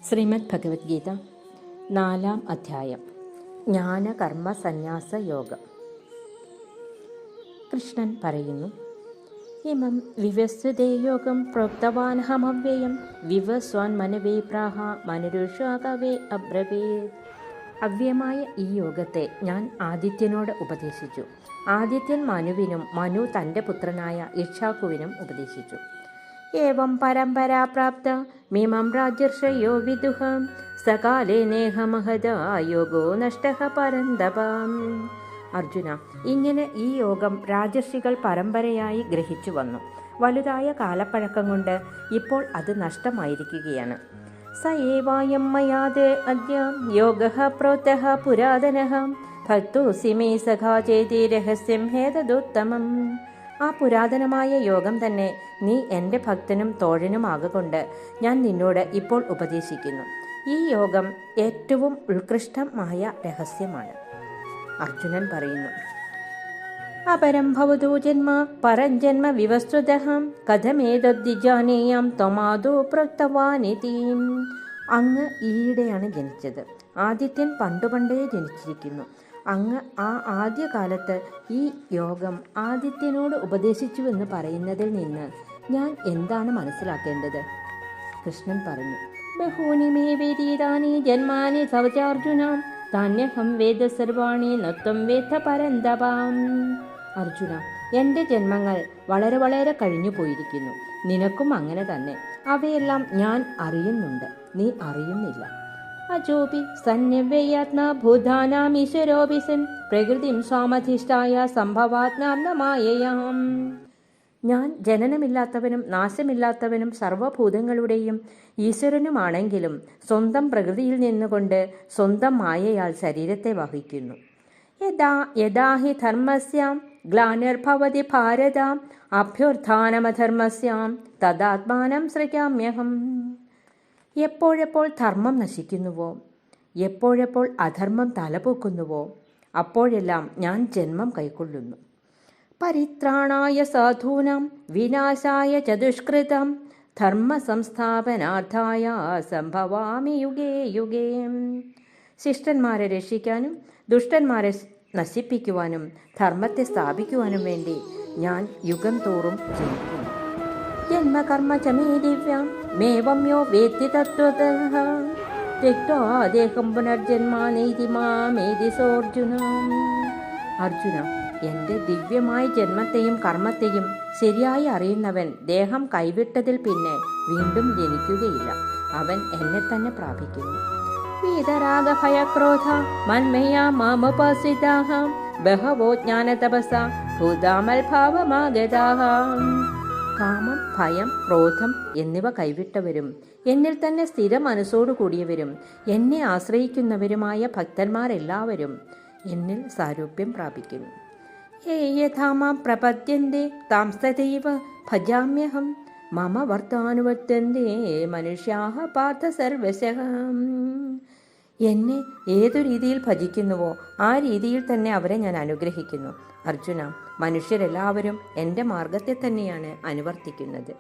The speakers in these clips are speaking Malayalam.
ശ്രീമദ് ഭഗവത്ഗീത 4-ാം അധ്യായം ജ്ഞാനകർമ്മ സന്യാസ യോഗം. കൃഷ്ണൻ പറയുന്നു, ഇമം വിവസ്തുതേ യോഗം പ്രോക്തവാനഹമവ്യയം വിവസ്വാൻ മനവേ പ്രാഹ മനുരുഷാകവേ അബ്രവീത്. അവ്യയമായ ഈ യോഗത്തെ ഞാൻ ആദിത്യനോട് ഉപദേശിച്ചു. ആദിത്യൻ മനുവിനും മനു തൻ്റെ പുത്രനായ ഇക്ഷ്വാകുവിനും ഉപദേശിച്ചു. ഏവം പരമ്പരാ പ്രാപ്ത മിമം രാജർഷയോ വിദുഃ സകാലേ നേഹമഹദ യോഗോ നഷ്ടഃ പരന്തപം. അർജുന, ഇങ്ങനെ ഈ യോഗം രാജർഷികൾ പരമ്പരയായി ഗ്രഹിച്ചു വന്നു. വലുതായ കാലപ്പഴക്കം കൊണ്ട് ഇപ്പോൾ അത് നഷ്ടമായിരിക്കുകയാണ്. സ ഏവായം മയാദേ അദ്യ യോഗഃ പ്രോക്തഃ പുരാതനഃ ഭക്തോസി മേ സഖാ ചേതി രഹസ്യം ഹേതദുത്തമം. ആ പുരാതനമായ യോഗം തന്നെ നീ എൻ്റെ ഭക്തനും തോഴനുമാകൊണ്ട് ഞാൻ നിന്നോട് ഇപ്പോൾ ഉപദേശിക്കുന്നു. ഈ യോഗം ഏറ്റവും ഉത്കൃഷ്ടമായ രഹസ്യമാണ്. അർജുനൻ പറയുന്നു, അപരം ഭവതോ ജന്മ പരഞ്ജന്മ വിവസ്തുതഃ കഥമേതദ്വിജാനേയം ത്വമാദോ പ്രോക്തവാനിതി. അങ്ങ് ഈയിടെയാണ് ജനിച്ചത്. ആദിത്യൻ പണ്ടുപണ്ടേ ജനിച്ചിരിക്കുന്നു. അങ്ങ് ആ ആദ്യകാലത്ത് ഈ യോഗം ആദിത്യനോട് ഉപദേശിച്ചുവെന്ന് പറയുന്നതിൽ നിന്ന് ഞാൻ എന്താണ് മനസ്സിലാക്കേണ്ടത്? കൃഷ്ണൻ പറഞ്ഞു, ബഹൂനി മേ വേദീതാനി ജന്മാനി സവചാർജുന താന്യഹം വേദ സർവാണി നത്വം വേദ പരന്തപാം. അർജുന, എൻ്റെ ജന്മങ്ങൾ വളരെ വളരെ കഴിഞ്ഞു പോയിരിക്കുന്നു. നിനക്കും അങ്ങനെ തന്നെ. അവയെല്ലാം ഞാൻ അറിയുന്നുണ്ട്, നീ അറിയുന്നില്ല. അജോപി സന്യവ്യയാത്മാ ഭൂതാനാം ഈശ്വരോപി സൻ പ്രകൃതിം സ്വാമധിഷ്ഠായ സംഭവാത്മായയാം. ഞാൻ ജനനമില്ലാത്തവനും നാശമില്ലാത്തവനും സർവഭൂതങ്ങളുടെയും ഈശ്വരനുമാണെങ്കിലും സ്വന്തം പ്രകൃതിയിൽ നിന്നുകൊണ്ട് സ്വന്തം മായയാൽ ശരീരത്തെ വഹിക്കുന്നു. യഥാ ഹി ധർമ്മസ്യാം ഗ്ലാനിർഭവതി ഭാരത അഭ്യുത്ഥാനമധർമ്മസ്യാം തദാത്മാനം സൃജാമ്യഹം. എപ്പോഴെപ്പോൾ ധർമ്മം നശിക്കുന്നുവോ, എപ്പോഴെപ്പോൾ അധർമ്മം തലപൊക്കുന്നുവോ, അപ്പോഴെല്ലാം ഞാൻ ജന്മം കൈക്കൊള്ളുന്നു. പരിത്രാണായ സാധൂനാം വിനാശായ ചതുഷ്കൃതം ധർമ്മ സംസ്ഥാപനാർത്ഥായ സംഭവാമി യുഗേ യുഗേ. ശിഷ്ടന്മാരെ രക്ഷിക്കാനും ദുഷ്ടന്മാരെ നശിപ്പിക്കുവാനും ധർമ്മത്തെ സ്ഥാപിക്കുവാനും വേണ്ടി ഞാൻ യുഗം തോറും ജനിക്കുന്നു. ജന്മകർമ്മ ച മേ ദിവ്യം മേവം യോ വേത്തി തത്വതഃ ത്യക്ത്വാ ദേഹം പുനർജന്മ നൈതി മാമേതി സോർജുന. അർജുന, എൻ്റെ ദിവ്യമായ ജന്മത്തെയും കർമ്മത്തെയും ശരിയായി അറിയുന്നവൻ ദേഹം കൈവിട്ടതിൽ പിന്നെ വീണ്ടും ജനിക്കുകയില്ല. അവൻ എന്നെ തന്നെ പ്രാപിക്കുന്നു. വീതരാഗഭയക്രോധ മന്മയാ മാമുപാസിതാഃ ബഹവോ ജ്ഞാനതപസ ഭൂതാമൽഭാവമാഗതാഃ. കാമം, ഭയം, ക്രോധം എന്നിവ കൈവിട്ടവരും എന്നിൽ തന്നെ സ്ഥിര മനസ്സോടു കൂടിയവരും എന്നെ ആശ്രയിക്കുന്നവരുമായ ഭക്തന്മാരെല്ലാവരും എന്നിൽ സാരൂപ്യം പ്രാപിക്കുന്നു. യഥാമാം പ്രപദ്യന്തെ താം തഥൈവ ഭജാമ്യഹം മമ വർത്താനുവർത്തന്തെ മനുഷ്യാഃ പാർത്ഥ സർവശഃ. എന്നെ ഏതു രീതിയിൽ ഭജിക്കുന്നുവോ ആ രീതിയിൽ തന്നെ അവരെ ഞാൻ അനുഗ്രഹിക്കുന്നു. അർജുന, മനുഷ്യരെല്ലാവരും എൻ്റെ മാർഗത്തെ തന്നെയാണ് അനുവർത്തിക്കുന്നത്.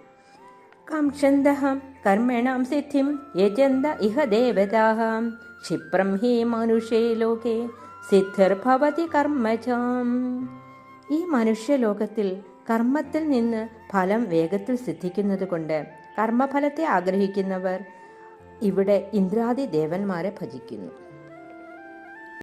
കാംക്ഷന്തഃ കർമ്മണാം സിദ്ധിം യജന്ത ഇഹ ദേവതാഃ ക്ഷിപ്രം ഹി മനുഷ്യേ ലോകേ സിദ്ധിർഭവതി കർമ്മജാം. ഈ മനുഷ്യലോകത്തിൽ കർമ്മത്തിൽ നിന്ന് ഫലം വേഗത്തിൽ സിദ്ധിക്കുന്നത് കൊണ്ട് കർമ്മഫലത്തെ ആഗ്രഹിക്കുന്നവർ ഇവിടെ ഇന്ദ്രാദി ദേവന്മാരെ ഭജിക്കുന്നു.